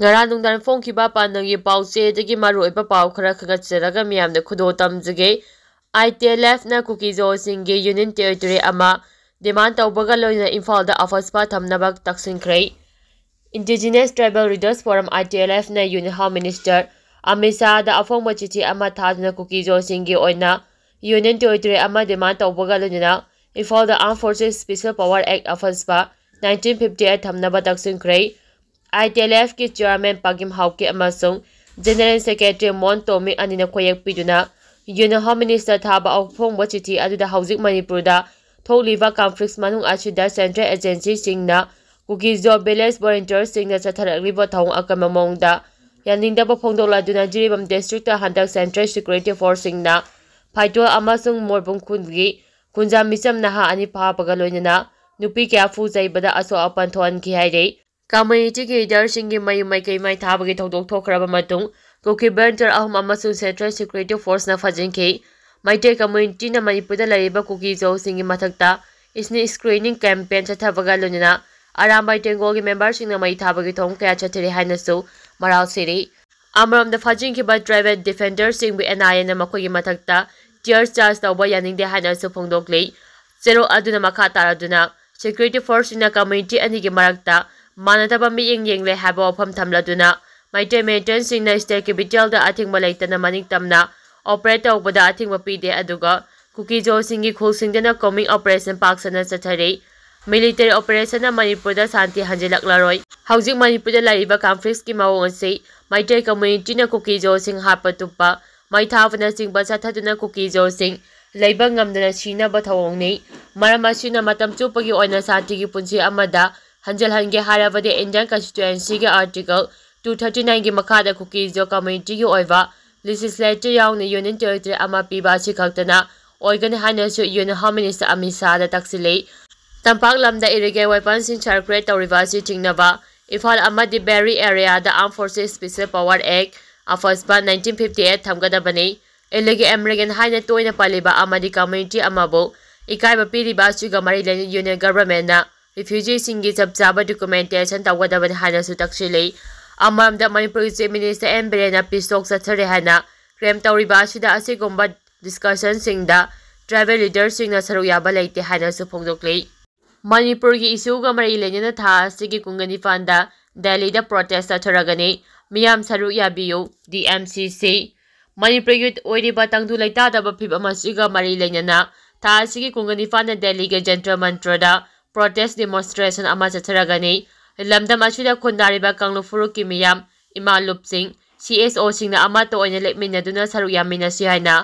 Ngara nungdan phongkiba pandangi pause dagi maruiba pau khara khagatcharaga miyamna khudo tamjage ITLF na Kuki Zo singgi Union Territory ama demand tawbaga loina Imphal da AFSPA thamnaba taksinkhre Indigenous Tribal Leaders Forum ITLF na Union Home Minister Amisa da afongba chichi ama thadna Kuki Zo singgi oina Union Territory ama demand tawbaga loina Imphal da Armed Forces Special Power Act AFSPA 1958 thamnaba taksinkhre ITLF ki Chairman Pagim Hauke amasung General Secretary Mon Tomi anina khoyak piduna Union Home Minister thaba aufongba chithi aduda hauzik Manipurda tholiba conflicts manung achida Central Agency singna Kuki Zo Village Volunteers singna chatharakliba thong akamamongda yaningdaba phongdokladuna Jiribam District ta handak Central Security Force singna phaitol amasung morbung khungi kunja misam naha ani phapaga loinana nupi kya fuzaibada aso apan thon ki haire Community leader singgi mayu mai kai mai thabagi thodok thokraba matung Kuki Benter ahum amasung Central Security Force na fajinki maite community na Manipurda lariba Kuki Zo singgi mathakta isni screening campaign chathabaga lonina arambai tengol gi members sing na mai thabagi thong kaya chathiri hainasu maral siri amram da fajinki ba tribal defender sing bi NIA na makoi gi mathakta tear charge tawba yaning de hainasu phongdokli zero aduna makha taraduna security force na community ani gi marakta manataba miyeng yengle haba wafam thamladuna maite maintenance singna state capital da athingba leitana maning tamna operate tawbada athingba pide aduga Kuki Zo singgi khulsingdana coming operation paksana chathare military operation na Manipur da santi hanjelaklaroi hauzik Manipur da lariba conflicts ki mawong ase maite community na Kuki Zo sing hapatupa mai thavana singba chathaduna Kuki Zo sing leiba ngamdana sina ba thawongni maramasina matam chupagi oina santi gi punsi amada Hanjal Hange Harabadi Indian Constituency ke Article 239 ki makhada Kuki Zo community ki oiva legislature yaung Union Territory ama piba si khaktana oigan hana su Union Home Minister Amisa da taksile tampak lamda irrigate weapons in charcrate tawriba si tingnaba Imphal ama di Berry area da Armed Forces Special Power Act AFSPA 1958 thamgadabani elege American hana toina paliba ama di community amabo ikaiba piriba si gamari len Union government na Refugee singgi chapchaba documentation tawgadabani hana su takshile amamda Manipur Chief Minister Emberena pistok sathare hana krem tawriba sida asigomba discussion singda tribal leaders singna saru yaba leite hana su phongdokle Manipur gi issue ga mari lenena tha sigi kungani fanda Delhi da protest atharagani miyam saru yabiyo DMCC Manipur gi oiriba tangdu leita da ba phib amasiga mari lenena tha sigi kungani fanda Delhi ge jantar mantra da protest demonstration ama chatharagani lamdam asida khondariba kanglufuru kimiyam imalup singh CSO singna ama to oina lepminaduna saru yamina si haina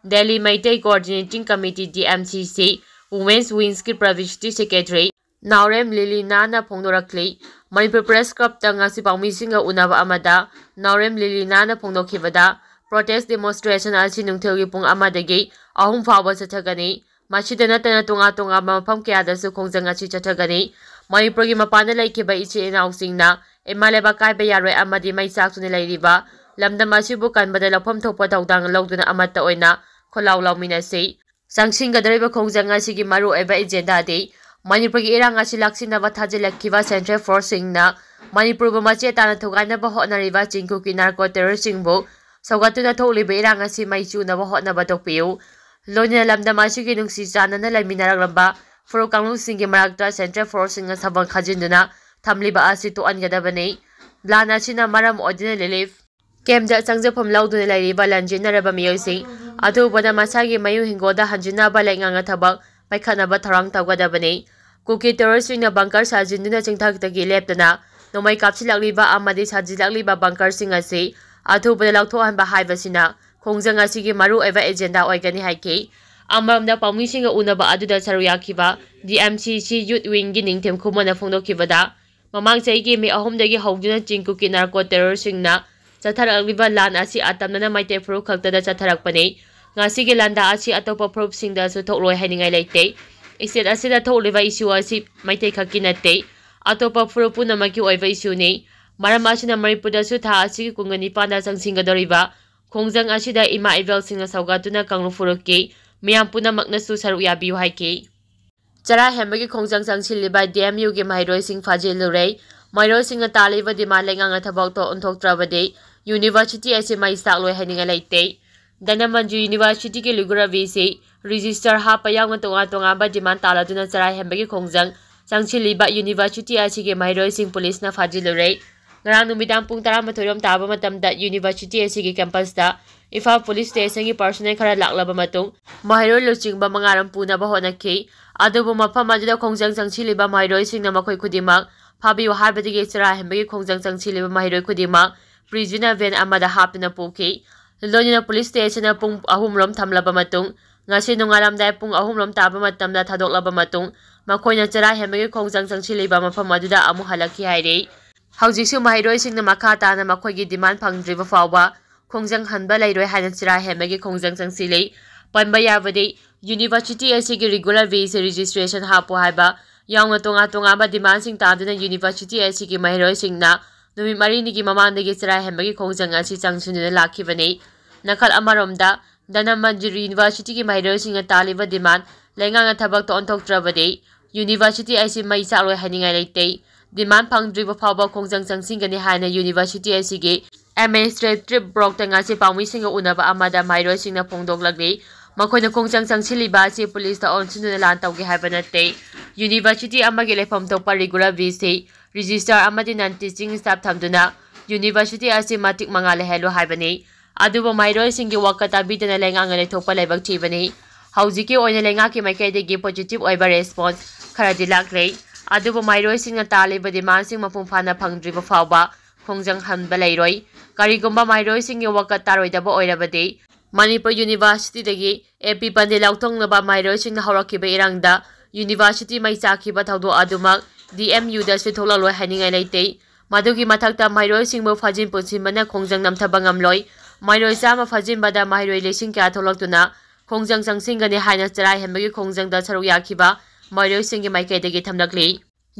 Delhi Maitei Coordinating Committee DMCC Women's Wings ki Provincial Secretary Naurem Loinana phongdorakli Manipur Press Club ta ngasi pangmi singa unaba amada Naurem Loinana phongdokhibada protest demonstration asi nungthegi pung amadagi ahum fawa chathagani Machidana tana tunga mafam kaya da su khongjang achi chathagani Manipur gi mapana laikiba ichi inausingna emaleba kaiba yaroi amadi mai saktuni lairiba lamdam asibu kanbada lafam thokpa thawdang lawduna amata oina kholaw lawmina sei sangsinga dariba khongjang asi gi maru eba agenda de Manipur gi irang asi laksina ba thajelakkiba Central Force singna Manipur ba mache tana thogaina ba honariba chingku ki narco terrorist singbo saugatuna tholiba irang asi mai chuna ba hotna ba tokpiu Loina lamda masigi nungsi chanana laminaraglamba furo kanglu singi marakta Central Force singa sabang khajinduna thamliba asi to angadabani lana sina maram odina relief kemda changjapam lauduna lairiba lanjinaraba miyosing adu bada masagi mayu hingoda hanjina ba lainganga thabak paikhanaba tharang tawgadabani Kuki terrorist singa bunker sajinduna chingthak-taki leptana nomai kapsilakliba amadi sajilakliba bunker singa si adu bada lauthohanba haibasina khongjang asigi maru eva agenda oigani haiki amramda pawmisinga unaba aduda saruyakhiba DMCC Youth Wing gi ningthem khumana phongdokhibada mamang chaigi me ahomdagi hawduna chingkuki narco terror singna chatharakliba lan asi atamnana maite furu khaktada chatharakpani ngasigi landa asi atopa proof singda su thokloi hainingai leite state asida thokliba issue asi maite khakinate atopa furu punamaki oiva issue ni maram asina Manipurda su tha asigi kungani panda sangsingadoriba khongjang asida ima ivel singna saugatuna kanglufuruki miyam punamakna su saru yabiyu haiki chara hembagi khongjang sangsilliba DMU gi mahairoi sing fajilurei ꯃꯍꯩꯔꯣꯏꯁꯤꯡꯅ ꯇꯥꯜꯂꯤꯕ ꯗꯤꯃꯥꯟ ꯂꯩꯉꯥꯛꯅ ꯊꯕꯛꯇ ꯑꯣꯟꯊꯣꯛꯇ꯭ꯔꯕꯗꯤ university ꯑꯁꯤ ꯃꯩ ꯆꯥꯛꯂꯣꯏ ꯍꯥꯏꯅꯤꯡꯉꯥꯏ ꯂꯩꯇꯦ꯫ ꯙꯅꯃꯟꯖꯨ ꯌꯨꯅꯤꯚꯔꯁꯤꯇꯤꯒꯤ ꯂꯨꯒꯨꯔ ꯚꯤꯁꯤ register ꯍꯥꯞꯄ ꯌꯥꯎꯅ ꯇꯣꯉꯥꯟꯕ ꯗꯤꯃꯥꯟ ꯇꯥꯜꯂꯗꯨꯅ ꯆꯔꯥ ꯍꯦꯟꯕꯒꯤ ꯈꯣꯡꯖꯪ ꯆꯪꯁꯤꯜꯂꯤꯕ ꯌꯨꯅꯤꯚꯔꯁꯤꯇꯤ ꯑꯁꯤꯒꯤ ꯃꯍꯩꯔꯣꯏꯁꯤꯡ ꯄꯨꯂꯤꯁꯅ ꯐꯥꯖꯤꯜꯂꯨꯔꯦ꯫ ꯉꯔꯥꯡ ꯅꯨꯃꯤꯗꯥꯡ ꯄꯨꯡ 12 ꯇꯥꯕ ꯃꯇꯝꯗ ꯌꯨꯅꯤꯚꯔꯁꯤꯇꯤ ꯑꯁꯤꯒꯤ ꯀꯦꯝꯄꯁꯇ ꯏꯝꯐꯥꯜ ꯄꯨꯂꯤꯁ ꯁ꯭ꯇꯦꯁꯟꯒꯤ ꯄꯔꯁꯣꯅꯦꯜ ꯈꯔ ꯂꯥꯛꯂꯕ ꯃꯇꯨꯡ ꯃꯍꯩꯔꯣꯏ ꯂꯨꯆꯤꯡꯕ 5 ꯄꯨꯅꯕ ꯍꯣꯠꯅꯈꯤ꯫ ꯑꯗꯨꯕꯨ ꯃꯐꯝ ꯑꯗꯨꯗ ꯈꯣꯡꯖꯪ ꯆꯪꯁꯤꯜꯂꯤꯕ ꯃꯍꯩꯔꯣꯏꯁꯤꯡꯅ ꯃꯈꯣꯏ ꯈꯨꯗꯤꯡꯃꯛ ꯐꯥꯕꯤꯌꯨ ꯍꯥꯏꯕꯗꯒꯤ ꯆꯔꯥ ꯍꯦꯟꯕꯒꯤ ꯈꯣꯡꯖꯪ ꯆꯪꯁꯤꯜꯂꯤꯕ ꯃꯍꯩꯔꯣꯏ ꯈꯨꯗꯤꯡꯃꯛ ꯄ꯭ꯔꯤꯖꯅꯔ ꯚꯦꯟ ꯑꯃꯗ ꯍꯥꯞꯇꯨꯅ ꯄꯨꯈꯤ꯫ ꯂꯣꯏꯅꯅ ꯄꯨꯂꯤꯁ ꯁ꯭ꯇꯦꯁꯟꯗ ꯄꯨꯡ 3 ꯊꯝꯂꯕ ꯃꯇꯨꯡ ꯉꯁꯤ ꯅꯣꯡꯉꯥꯜꯂꯝꯗꯥꯏ ꯄꯨꯡ 3 ꯇꯥꯕ ꯃꯇꯝꯗ ꯊꯥꯗꯣꯛꯂꯕ ꯃꯇꯨꯡ ꯃꯈꯣꯏꯅ ꯆꯔꯥ ꯍꯦꯟꯕꯒꯤ ꯈꯣꯡꯖꯪ ꯆꯪꯁꯤꯜꯂꯤꯕ ꯃꯐꯝ ꯑꯗꯨꯗ ꯑꯃꯨꯛ ꯍꯜꯂꯛꯈꯤ ꯍꯥꯏꯔꯤ꯫ ꯍꯧꯖꯤꯛꯁꯨ ꯃꯍꯩꯔꯣꯏꯁꯤꯡꯅ ꯃꯈꯥ ꯇꯥꯅ ꯃꯈꯣꯏꯒꯤ ꯗꯤꯃꯥꯟ ꯐꯪꯗ꯭ꯔꯤꯕ ꯐꯥꯎꯕ ꯈꯣꯡꯖꯪ ꯍꯟꯕ ꯂꯩꯔꯣꯏ ꯍꯥꯏꯅ ꯆꯔꯥ ꯍꯦꯟꯕꯒꯤ ꯈꯣꯡꯖꯪ ꯆꯪꯁꯤꯜꯂꯤ꯫ ꯄꯟꯕ ꯌꯥꯕꯗꯤ ꯌꯨꯅꯤꯚꯔꯁꯤꯇꯤ ꯑꯁꯤꯒꯤ ꯔꯤꯒꯨꯂꯔ ꯚꯤꯁꯤ ꯔꯦꯖꯤꯁꯇ꯭ꯔꯦꯁꯟ ꯍꯥꯞꯄꯨ ꯍꯥꯏꯕ ꯌꯥꯎꯅ ꯇꯣꯉꯥꯟꯕ ꯗꯤꯃꯥꯟꯁꯤꯡ ꯇꯥꯗꯨꯅ ꯌꯨꯅꯤꯚꯔꯁꯤꯇꯤ ꯑꯁꯤꯒꯤ ꯃꯍꯩꯔꯣꯏꯁꯤꯡꯅ ꯅꯨꯃꯤꯠ 4ꯅꯤꯒꯤ ꯃꯃꯥꯡꯗꯒꯤ ꯆꯔꯥ ꯍꯦꯟꯕꯒꯤ ꯈꯣꯡꯖꯪ ꯑꯁꯤ ꯆꯪꯁꯤꯟꯗꯨꯅ ꯂꯥꯛꯈꯤꯕꯅꯤ꯫ ꯅꯥꯀꯜ ꯑꯃꯔꯣꯝꯗ ꯙꯅꯃꯟꯖꯨ ꯌꯨꯅꯤꯚꯔꯁꯤꯇꯤꯒꯤ ꯃꯍꯩꯔꯣꯏꯁꯤꯡꯅ ꯇꯥꯜꯂꯤꯕ ꯗꯤꯃꯥꯟ ꯂꯩꯉꯥꯛꯅ ꯊꯕꯛꯇ ꯑꯣꯟꯊꯣꯛꯇ꯭ꯔꯕꯗꯤ ꯌꯨꯅꯤꯚꯔꯁꯤꯇꯤ ꯑꯁꯤ ꯃꯩ ꯆꯥꯛꯂꯣꯏ ꯍꯥꯏꯅꯤꯡꯉꯥꯏ ꯂꯩꯇꯦ꯫ ꯗꯤꯃꯥꯟ ꯐꯪꯗ꯭ꯔꯤꯕ ꯐꯥꯎꯕ ꯈꯣꯡꯖꯪ ꯆꯪꯁꯤꯟꯒꯅꯤ ꯍꯥꯏꯅ ꯌꯨꯅꯤꯚꯔꯁꯤꯇꯤ ꯑꯁꯤꯒꯤ ꯑꯦꯗꯃꯤꯅꯤꯁꯇ꯭ꯔꯦꯇꯤꯕ ꯕ꯭ꯂꯣꯛꯇ ꯉꯁꯤ ꯄꯥꯎꯃꯤꯁꯤꯡꯒ ꯎꯅꯕ ꯑꯃꯗ ꯃꯍꯩꯔꯣꯏꯁꯤꯡꯅ ꯐꯣꯡꯗꯣꯛꯂꯛꯂꯤ꯫ ꯃꯈꯣꯏꯅ ꯈꯣꯡꯖꯪ ꯆꯪꯁꯤꯜꯂꯤꯕ ꯑꯁꯤ ꯄꯨꯂꯤꯁꯇ ꯑꯣꯟꯁꯤꯟꯗꯨꯅ ꯂꯥꯟ ꯇꯧꯒꯦ ꯍꯥꯏꯕ ꯅꯠꯇꯦ꯫ ꯌꯨꯅꯤꯚꯔꯁꯤꯇꯤ ꯑꯃꯒꯤ ꯂꯩꯐꯝ ꯊꯣꯛꯄ ꯔꯤꯒꯨꯂꯔ ꯚꯤꯁꯤ ꯔꯦꯖꯤꯁꯇꯔ ꯑꯃꯗꯤ ꯅꯟ ꯇꯤꯆꯤꯡ ꯁ꯭ꯇꯥꯐ ꯊꯝꯗꯨꯅ ꯌꯨꯅꯤꯚꯔꯁꯤꯇꯤ ꯑꯁꯤ ꯃꯇꯤꯛ ꯃꯉꯥ ꯂꯩꯍꯜꯂꯨ ꯍꯥꯏꯕꯅꯤ꯫ ꯑꯗꯨꯕꯨ ꯃꯍꯩꯔꯣꯏꯁꯤꯡꯒꯤ ꯋꯥꯀꯠ ꯇꯥꯕꯤꯗꯅ ꯂꯩꯉꯥꯛꯅ ꯂꯩꯊꯣꯛꯄ ꯂꯥꯏꯕꯛ ꯊꯤꯕꯅꯤ꯫ ꯍꯧꯖꯤꯛꯀꯤ ꯑꯣꯏꯅ ꯂꯩꯉꯥꯛꯀꯤ ꯃꯥꯏꯀꯩꯗꯒꯤ ꯄꯣꯖꯤꯇꯤꯕ ꯑꯣꯏꯕ ꯔꯦꯁꯄꯣꯟꯁ ꯈꯔꯗꯤ ꯂꯥꯛꯂꯦ꯫ ꯑꯗꯨꯕꯨ ꯃꯍꯩꯔꯣꯏꯁꯤꯡꯅ ꯇꯥꯜꯂꯤꯕ ꯗꯤꯃꯥꯟꯁꯤꯡ ꯃꯄꯨꯡ ꯐꯥꯅ ꯐꯪꯗ꯭ꯔꯤꯕ ꯐꯥꯎꯕ ꯈꯣꯡꯖꯪ ꯍꯟꯕ ꯂꯩꯔꯣꯏ꯫ ꯀꯔꯤꯒꯨꯝꯕ ꯃꯍꯩꯔꯣꯏꯁꯤꯡꯒꯤ ꯋꯥꯀꯠ ꯇꯥꯔꯣꯏꯗꯕ ꯑꯣꯏꯔꯕꯗꯤ ꯃꯅꯤꯄꯨꯔ ꯌꯨꯅꯤꯚꯔꯁꯤꯇꯤꯗꯒꯤ ꯑꯦꯄꯤ ꯄꯟꯗꯦ ꯂꯧꯊꯣꯛꯅꯕ ꯃꯍꯩꯔꯣꯏꯁꯤꯡꯅ ꯍꯧꯔꯛꯈꯤꯕ ꯏꯔꯥꯡꯗ ꯌꯨꯅꯤꯚꯔꯁꯤꯇꯤ ꯃꯩ ꯆꯥꯛꯈꯤꯕ ꯊꯧꯗꯣꯛ ꯑꯗꯨꯃꯛ DMUꯗꯁꯨ ꯊꯣꯛꯂꯛꯂꯣꯏ ꯍꯥꯏꯅꯤꯡꯉꯥꯏ ꯂꯩꯇꯦ꯫ ꯃꯗꯨꯒꯤ ꯃꯊꯛꯇ ꯃꯍꯩꯔꯣꯏꯁꯤꯡꯕꯨ ꯐꯥꯖꯤꯟ ꯄꯨꯟꯁꯤꯟꯕꯅ ꯈꯣꯡꯖꯪ ꯅꯝꯊꯕ ꯉꯝꯂꯣꯏ꯫ ꯃꯍꯩꯔꯣꯏ 100 ꯐꯥꯖꯤꯟꯕꯗ ꯃꯍꯩꯔꯣꯏ ꯂꯤꯁꯤꯡ ꯀꯌꯥ ꯊꯣꯛꯂꯛꯇꯨꯅ ꯈꯣꯡꯖꯪ ꯆꯪꯁꯤꯟꯒꯅꯤ ꯍꯥꯏꯅ ꯆꯔꯥ ꯍꯦꯟꯕꯒꯤ ꯈꯣꯡꯖꯪꯗ ꯁꯔꯨꯛ ꯌꯥꯈꯤꯕ ꯃꯍꯩꯔꯣꯏꯁꯤꯡꯒꯤ ꯃꯥꯏꯀꯩꯗꯒꯤ ꯊꯝꯂꯛꯂꯤ꯫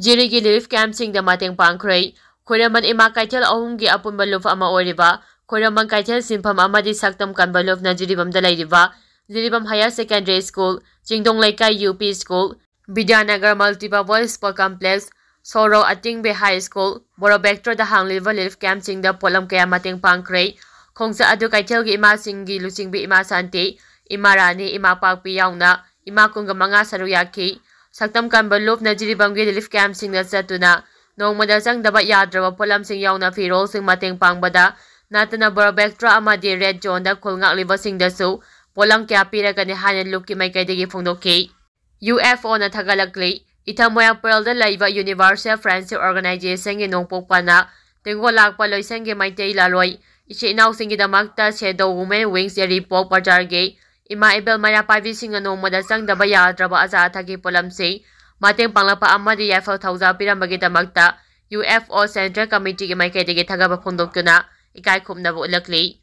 ꯖꯤꯔꯤꯒꯤ ꯔꯤꯂꯤꯐ ꯀꯦꯝꯞꯁꯤꯡꯗ ꯃꯇꯦꯡ ꯄꯥꯡꯈ꯭ꯔꯦ꯫ ꯈ꯭ꯋꯥꯏꯔꯝꯕꯟ ꯏꯃꯥ ꯀꯩꯊꯦꯜ 3ꯒꯤ ꯑꯄꯨꯟꯕ ꯂꯨꯞ ꯑꯃ ꯑꯣꯏꯔꯤꯕ ꯈ꯭ꯋꯥꯏꯔꯝꯕꯟ ꯀꯩꯊꯦꯜ ꯁꯤꯟꯐꯝ ꯑꯃꯗꯤ ꯁꯛꯇꯝ ꯀꯟꯕ ꯂꯨꯞꯅ ꯖꯤꯔꯤꯕꯝꯗ ꯂꯩꯔꯤꯕ ꯖꯤꯔꯤꯕꯝ ꯍꯥꯌꯔ ꯁꯦꯀꯦꯟꯗꯔꯤ ꯁ꯭ꯀꯨꯜ, ꯆꯤꯡꯗꯣꯡ ꯂꯩꯀꯥꯏ UP ꯁ꯭ꯀꯨꯜ, ꯕꯤꯗ꯭ꯌꯥꯅꯒꯔ ꯃꯜꯇꯤꯄꯔꯄꯣꯖ ꯁ꯭ꯄꯣꯔꯠ ꯀꯝꯄ꯭ꯂꯦꯛꯁ, ꯁꯣꯔꯣꯛ ꯑꯇꯤꯡꯕꯦ ꯍꯥꯏ ꯁ꯭ꯀꯨꯜ, ꯕꯣꯔꯣꯕꯦꯛꯇ꯭ꯔꯣꯗ ꯍꯥꯡꯂꯤꯕ ꯔꯤꯂꯤꯐ ꯀꯦꯝꯞꯁꯤꯡꯗ ꯄꯣꯠꯂꯝ ꯀꯌꯥ ꯃꯇꯦꯡ ꯄꯥꯡꯈ꯭ꯔꯦ꯫ ꯈꯣꯡꯆꯠ ꯑꯗꯨ ꯀꯩꯊꯦꯜꯒꯤ ꯏꯃꯥꯁꯤꯡꯒꯤ ꯂꯨꯆꯤꯡꯕꯤ ꯏꯃꯥ ꯁꯥꯟꯇꯤ, ꯏꯃꯥ ꯔꯥꯅꯤ, ꯏꯃꯥ ꯄꯥꯛꯄꯤ ꯌꯥꯎꯅ ꯏꯃꯥ 25 ꯁꯔꯨꯛ ꯌꯥꯈꯤ꯫ ꯁꯛꯇꯝ ꯀꯟꯕ ꯂꯨꯞꯅ ꯖꯤꯔꯤꯕꯝꯒꯤ ꯔꯤꯂꯤꯐ ꯀꯦꯝꯞꯁꯤꯡꯗ ꯆꯠꯇꯨꯅ ꯅꯣꯡꯃꯗ ꯆꯪꯗꯕ ꯌꯥꯗ꯭ꯔꯕ ꯄꯣꯠꯂꯝꯁꯤꯡ ꯌꯥꯎꯅ ꯐꯤꯔꯣꯜꯁꯤꯡ ꯃꯇꯦꯡ ꯄꯥꯡꯕꯗ ꯅꯠꯇꯅ ꯕꯣꯔꯣꯕꯦꯛꯇ꯭ꯔꯣ ꯑꯃꯗꯤ ꯔꯦꯗ ꯖꯣꯟꯗ ꯈꯨꯜ ꯉꯥꯛꯂꯤꯕꯁꯤꯡꯗꯁꯨ ꯄꯣꯠꯂꯝ ꯀꯌꯥ ꯄꯤꯔꯒꯅꯤ ꯍꯥꯏꯅ ꯂꯨꯞꯀꯤ ꯃꯥꯏꯀꯩꯗꯒꯤ ꯐꯣꯡꯗꯣꯛꯈꯤ꯫ UFOꯅ ꯊꯥꯒꯠꯂꯛꯂꯤ꯫ ꯏꯊꯃꯣꯌꯥꯡꯄꯔꯦꯜꯗ ꯂꯩꯕ ꯌꯨꯅꯤꯚꯔꯁꯦꯜ ꯐ꯭ꯔꯦꯟꯗꯁꯤꯞ ꯑꯣꯔꯒꯅꯥꯏꯖꯦꯁꯟꯒꯤ ꯅꯣꯡꯄꯣꯛꯄꯅ ꯇꯦꯡꯒꯣꯠ ꯂꯥꯛꯄ ꯂꯣꯏꯁꯪꯒꯤ ꯃꯩꯇꯩ ꯂꯥꯂꯣꯏ ꯏꯆꯤꯜ-ꯏꯅꯥꯎꯁꯤꯡꯒꯤꯗꯃꯛꯇ ꯁꯦꯗꯣ ꯋꯨꯃꯦꯟ ꯋꯤꯡꯁ ꯌꯥꯏꯔꯤꯄꯣꯛ ꯕꯖꯥꯔꯒꯤ ꯏꯃꯥ ꯏꯕꯦꯜ ꯃꯩꯔꯥ ꯄꯥꯏꯕꯤꯁꯤꯡꯅ ꯅꯣꯡꯃꯗ ꯆꯪꯗꯕ ꯌꯥꯗ꯭ꯔꯕ ꯑꯆꯥ ꯑꯊꯛꯀꯤ ꯄꯣꯠꯂꯝꯁꯤꯡ ꯃꯇꯦꯡ ꯄꯥꯡꯂꯛꯄ ꯑꯃꯗꯤ ꯌꯥꯏꯐ ꯊꯧꯖꯥꯜ ꯄꯤꯔꯝꯕꯒꯤꯗꯃꯛꯇ UFO ꯁꯦꯟꯇ꯭ꯔꯦꯜ ꯀꯝꯃꯤꯇꯤꯒꯤ ꯃꯥꯏꯀꯩꯗꯒꯤ ꯊꯥꯒꯠꯄ ꯐꯣꯡꯗꯣꯛꯇꯨꯅ ꯏꯀꯥꯏ ꯈꯨꯝꯅꯕ ꯎꯠꯂꯛꯂꯤ꯫